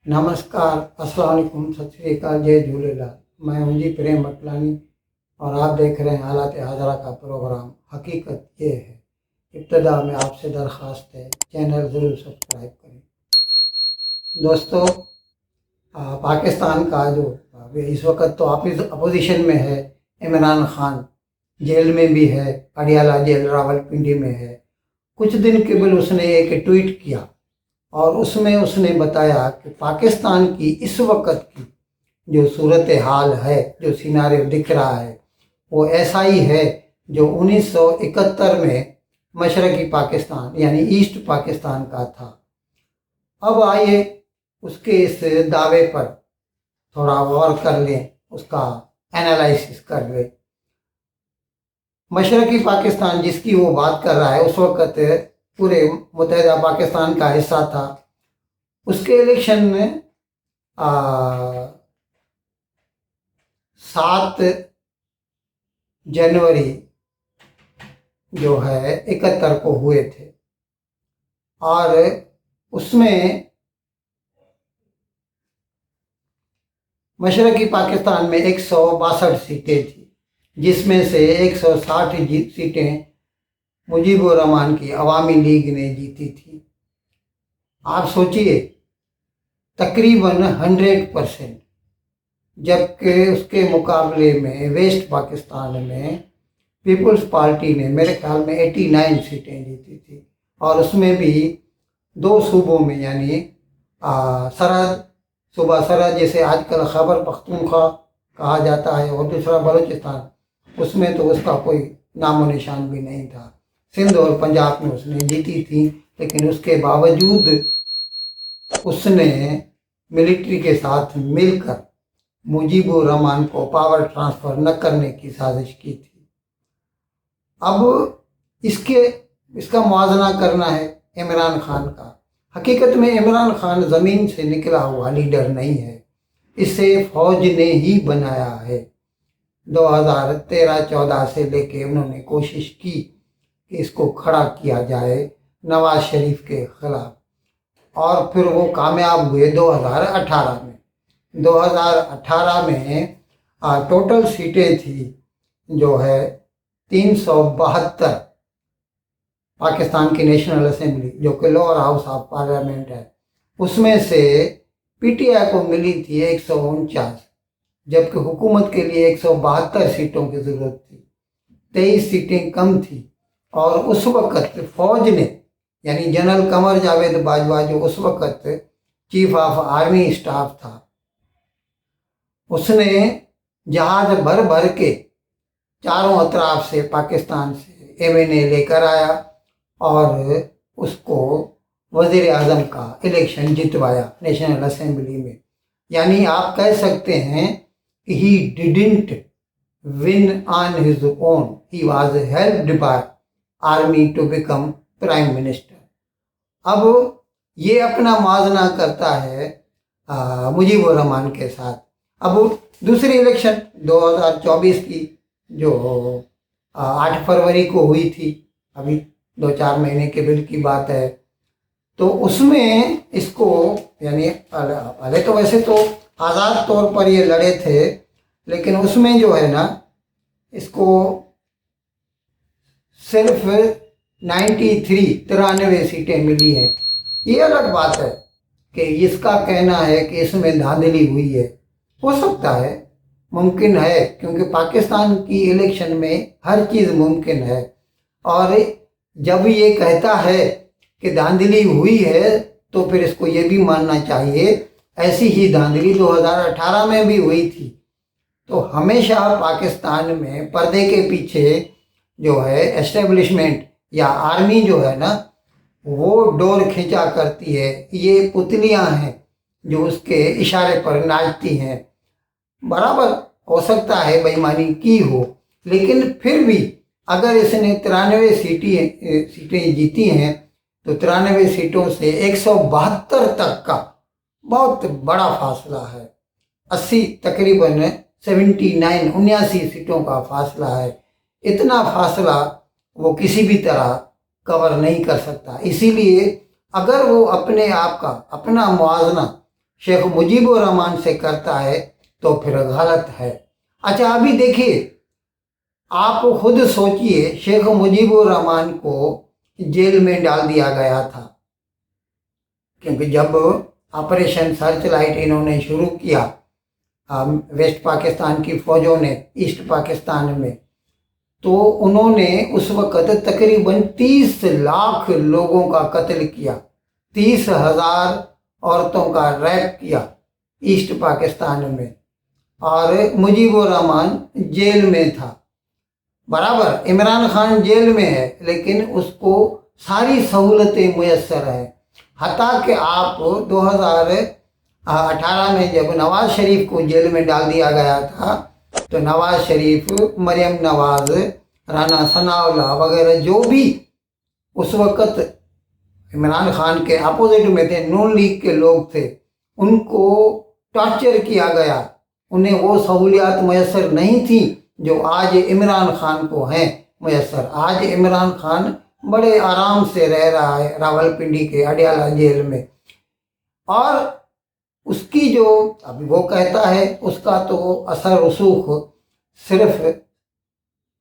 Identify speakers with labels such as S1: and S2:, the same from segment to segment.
S1: नमस्कार, अस्सलाम वालेकुम, सत श्री अकाल, जय झूलेलाल। मैं हूं जी प्रेम मटलानी और आप देख रहे हैं हालात हाजरा का प्रोग्राम। हकीकत ये है, इब्तदा में आपसे दरख्वास्त है, चैनल ज़रूर सब्सक्राइब करें। दोस्तों, पाकिस्तान का जो इस वक्त तो अपोजिशन में है, इमरान खान जेल में भी है, अडियाला जेल रावलपिंडी में है। कुछ दिन केवल उसने एक ट्वीट किया और उसमें उसने बताया कि पाकिस्तान की इस वक्त की जो सूरत हाल है, जो सिनारियो दिख रहा है, वो ऐसा ही है जो 1971 में मशरक़ी पाकिस्तान यानी ईस्ट पाकिस्तान का था। अब आइए उसके इस दावे पर थोड़ा गौर कर लें, उसका एनालिसिस कर लें। मशरक़ी पाकिस्तान जिसकी वो बात कर रहा है, उस वक़्त पूरे मुत्तहिदा पाकिस्तान का हिस्सा था। उसके इलेक्शन में 7 जनवरी जो है 71 को हुए थे और उसमें मशरक़ी पाकिस्तान में 162 सीटें थी, जिसमें से 160 सीटें मुजीबुर रहमान की अवामी लीग ने जीती थी। आप सोचिए, तकरीबन 100%, जबकि उसके मुकाबले में वेस्ट पाकिस्तान में पीपल्स पार्टी ने मेरे ख्याल में 89 सीटें जीती थी और उसमें भी 2 सूबों में, यानी सरहद, सूबा सरहद जिसे आजकल खैबर पख्तूनख्वा कहा जाता है, और दूसरा बलूचिस्तान, उसमें तो उसका कोई नामो निशान भी नहीं था। सिंध और पंजाब में उसने जीती थी, लेकिन उसके बावजूद उसने मिलिट्री के साथ मिलकर मुजीबुर रहमान को पावर ट्रांसफ़र न करने की साजिश की थी। अब इसका मुआवजा करना है इमरान खान का। हकीकत में इमरान खान ज़मीन से निकला हुआ लीडर नहीं है, इसे फ़ौज ने ही बनाया है। 2013-14 से लेके उन्होंने कोशिश की कि इसको खड़ा किया जाए नवाज शरीफ के ख़िलाफ़, और फिर वो कामयाब हुए 2018 में। 2018 में टोटल सीटें थी जो है 372 पाकिस्तान की नेशनल असेंबली, जो कि लोअर हाउस ऑफ पार्लियामेंट है, उसमें से पीटीआई को मिली थी 149, जबकि हुकूमत के लिए 172 सीटों की ज़रूरत थी। 23 सीटें कम थी और उस वक़्त फ़ौज ने, यानी जनरल कमर जावेद बाजवा जो उस वक़्त चीफ ऑफ आर्मी स्टाफ था, उसने जहाज भर भर के चारों अतराफ से पाकिस्तान से एमएनए लेकर आया और उसको वज़ीर आज़म का इलेक्शन जितवाया नेशनल असेंबली में। यानी आप कह सकते हैं कि he didn't win on his own, he was helped by army to become prime minister. अब ये अपना मुआवजा करता है मुजीबुर रहमान के साथ। अब दूसरी इलेक्शन 2024 की जो 8 फरवरी को हुई थी, अभी 2-4 महीने के बिल की बात है, तो उसमें इसको, यानी पहले तो वैसे तो आज़ाद तौर पर ये लड़े थे, लेकिन उसमें जो है ना, इसको सिर्फ 93 सीटें मिली हैं। ये अलग बात है कि इसका कहना है कि इसमें धांधली हुई है। हो सकता है, मुमकिन है, क्योंकि पाकिस्तान की इलेक्शन में हर चीज़ मुमकिन है। और जब ये कहता है कि धांधली हुई है, तो फिर इसको ये भी मानना चाहिए ऐसी ही धांधली 2018 में भी हुई थी। तो हमेशा पाकिस्तान में पर्दे के पीछे जो है एस्टेब्लिशमेंट या आर्मी जो है ना, वो डोर खींचा करती है। ये पुतलियां हैं जो उसके इशारे पर नाचती हैं। बराबर हो सकता है बेईमानी की हो, लेकिन फिर भी अगर इसने 93 सीटें जीती हैं, तो 93 सीटों से 172 तक का बहुत बड़ा फासला है। 80 तकरीबन 79 सीटों का फासला है। इतना फासला वो किसी भी तरह कवर नहीं कर सकता। इसीलिए अगर वो अपने आप का अपना मुआवजा शेख मुजीबुर रहमान से करता है तो फिर गलत है। अच्छा, अभी देखिए, आप खुद सोचिए, शेख मुजीबुर रहमान को जेल में डाल दिया गया था, क्योंकि जब ऑपरेशन सर्च लाइट इन्होंने शुरू किया वेस्ट पाकिस्तान की फौजों ने ईस्ट पाकिस्तान में, तो उन्होंने उस वक़्त तकरीबन 30 लाख लोगों का कत्ल किया, 30,000 औरतों का रैप किया ईस्ट पाकिस्तान में, और मुजीबुर रहमान जेल में था। बराबर इमरान खान जेल में है, लेकिन उसको सारी सहूलतें मुयस्सर हैं। हत्ता कि आप 2018 में जब नवाज शरीफ को जेल में डाल दिया गया था, तो नवाज शरीफ, मरियम नवाज, राना सनाउल्लाह वगैरह जो भी उस वक़्त इमरान खान के अपोजिट में थे, नून लीग के लोग थे, उनको टॉर्चर किया गया। उन्हें वो सहूलियात मैसर नहीं थी जो आज इमरान खान को हैं मैसर। आज इमरान खान बड़े आराम से रह रहा है रावलपिंडी के अडयाला जेल में, और उसकी जो अभी वो कहता है उसका तो असर रसूख सिर्फ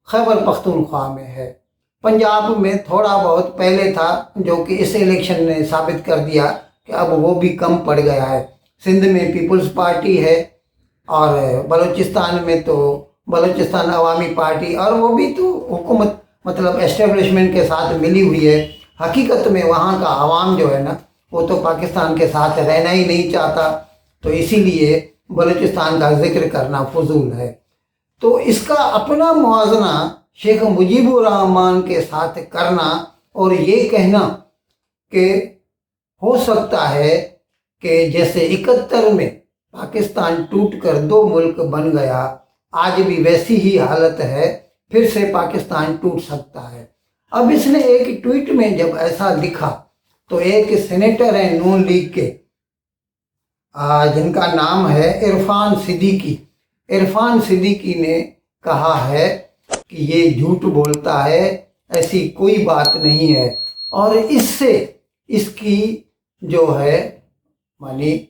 S1: खैबर पख्तूनख्वा में है। पंजाब में थोड़ा बहुत पहले था, जो कि इस इलेक्शन ने साबित कर दिया कि अब वो भी कम पड़ गया है। सिंध में पीपल्स पार्टी है, और बलूचिस्तान में तो बलूचिस्तान अवामी पार्टी, और वो भी तो हुकूमत मतलब एस्टेब्लिशमेंट के साथ मिली हुई है। हकीकत में वहाँ का अवाम जो है ना, वो तो पाकिस्तान के साथ रहना ही नहीं चाहता, तो इसीलिए बलूचिस्तान का जिक्र करना फजूल है। तो इसका अपना मुआजना शेख मुजीबुर रहमान के साथ करना और ये कहना कि हो सकता है कि जैसे 71 में पाकिस्तान टूटकर 2 मुल्क बन गया, आज भी वैसी ही हालत है, फिर से पाकिस्तान टूट सकता है। अब इसने एक ट्वीट में जब ऐसा लिखा, तो एक सेनेटर है नून लीग के, जिनका नाम है इरफान सिद्दीकी। इरफान सिद्दीकी ने कहा है कि ये झूठ बोलता है, ऐसी कोई बात नहीं है, और इससे इसकी जो है मानी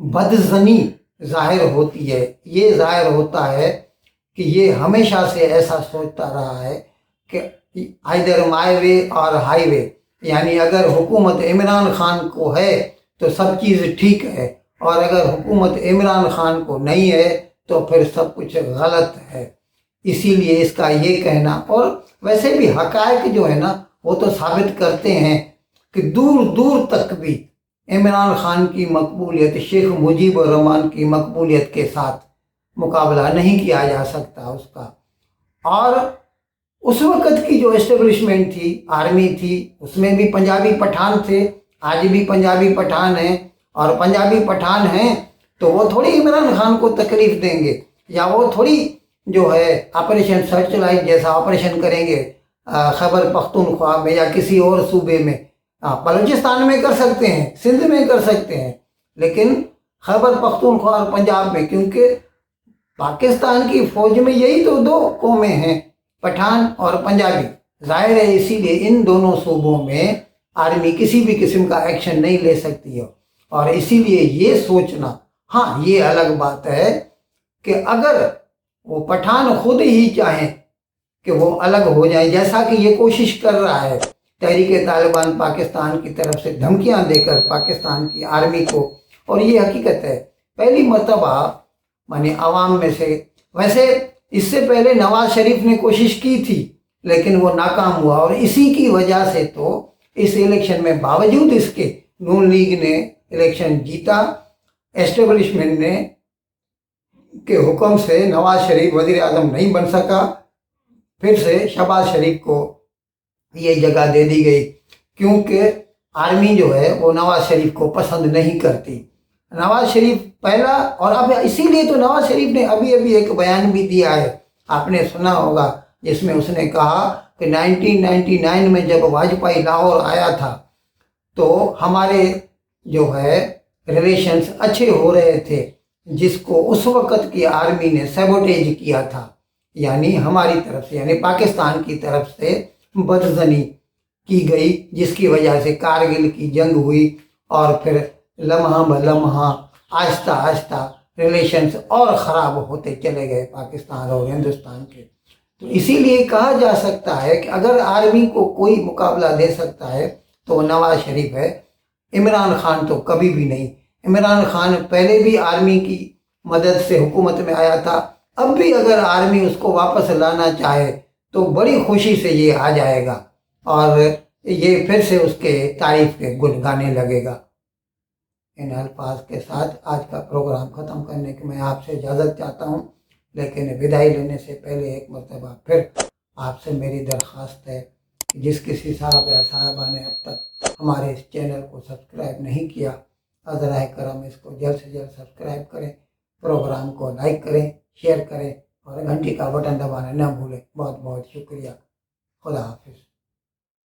S1: बदजनी जाहिर होती है। ये जाहिर होता है कि ये हमेशा से ऐसा सोचता रहा है कि आइदर माई वे और हाईवे, यानी अगर हुकूमत इमरान खान को है तो सब चीज़ ठीक है, और अगर हुकूमत इमरान खान को नहीं है तो फिर सब कुछ गलत है। इसीलिए इसका ये कहना, और वैसे भी हकायक जो है ना, वो तो साबित करते हैं कि दूर दूर तक भी इमरान खान की मकबूलियत शेख मुजीबुर रहमान की मकबूलियत के साथ मुकाबला नहीं किया जा सकता उसका। और उस वक़्त की जो एस्टेब्लिशमेंट थी, आर्मी थी, उसमें भी पंजाबी पठान थे, आज भी पंजाबी पठान हैं, और पंजाबी पठान हैं तो वो थोड़ी इमरान खान को तकलीफ देंगे, या वो थोड़ी जो है ऑपरेशन सर्च लाइट जैसा ऑपरेशन करेंगे खैबर पख्तूनख्वा में या किसी और सूबे में। बलूचिस्तान में कर सकते हैं, सिंध में कर सकते हैं, लेकिन खैबर पख्तूनख्वा और पंजाब में, क्योंकि पाकिस्तान की फौज में यही तो 2 कौमें हैं, पठान और पंजाबी। जाहिर है इसीलिए इन दोनों सूबों में आर्मी किसी भी किस्म का एक्शन नहीं ले सकती है। और इसीलिए ये सोचना, हाँ ये अलग बात है कि अगर वो पठान खुद ही चाहें कि वो अलग हो जाए, जैसा कि ये कोशिश कर रहा है तहरीक तालिबान पाकिस्तान की तरफ से धमकियां देकर पाकिस्तान की आर्मी को, और ये हकीकत है पहली मर्तबा माने आवाम में से। वैसे इससे पहले नवाज शरीफ ने कोशिश की थी, लेकिन वो नाकाम हुआ, और इसी की वजह से तो इस इलेक्शन में बावजूद इसके नून लीग ने इलेक्शन जीता। एस्टेब्लिशमेंट ने के हुक्म से नवाज शरीफ वज़ीर आज़म नहीं बन सका, फिर से शहबाज शरीफ को ये जगह दे दी गई, क्योंकि आर्मी जो है वो नवाज शरीफ को पसंद नहीं करती। नवाज शरीफ पहला, और अब इसीलिए तो नवाज शरीफ ने अभी अभी एक बयान भी दिया है, आपने सुना होगा, जिसमें उसने कहा कि 1999 में जब वाजपेयी लाहौर आया था तो हमारे जो है रिलेशंस अच्छे हो रहे थे, जिसको उस वक़्त की आर्मी ने सैबोटेज किया था, यानी हमारी तरफ से, यानी पाकिस्तान की तरफ से बदजनी की गई, जिसकी वजह से कारगिल की जंग हुई, और फिर लम्हा ब लम्हा आहिस्ता आहिस्ता रिलेशंस और ख़राब होते चले गए पाकिस्तान और हिंदुस्तान के। तो इसीलिए कहा जा सकता है कि अगर आर्मी को कोई मुकाबला दे सकता है तो वो नवाज शरीफ है, इमरान खान तो कभी भी नहीं। इमरान खान पहले भी आर्मी की मदद से हुकूमत में आया था, अब भी अगर आर्मी उसको वापस लाना चाहे तो बड़ी खुशी से ये आ जाएगा और ये फिर से उसके तारीफ के गुण गाने लगेगा। इन अल्फाज के साथ आज का प्रोग्राम ख़त्म करने की मैं आपसे इजाज़त चाहता हूँ, लेकिन विदाई लेने से पहले एक मरतबा फिर आपसे मेरी दरख्वास्त है कि जिस किसी साहब या साहबा ने अब तक हमारे इस चैनल को सब्सक्राइब नहीं किया, अज़राए करम इसको जल्द से जल्द सब्सक्राइब करें, प्रोग्राम को लाइक करें, शेयर करें और घंटी का बटन दबाना न भूलें। बहुत बहुत शुक्रिया। खुदा हाफिज़।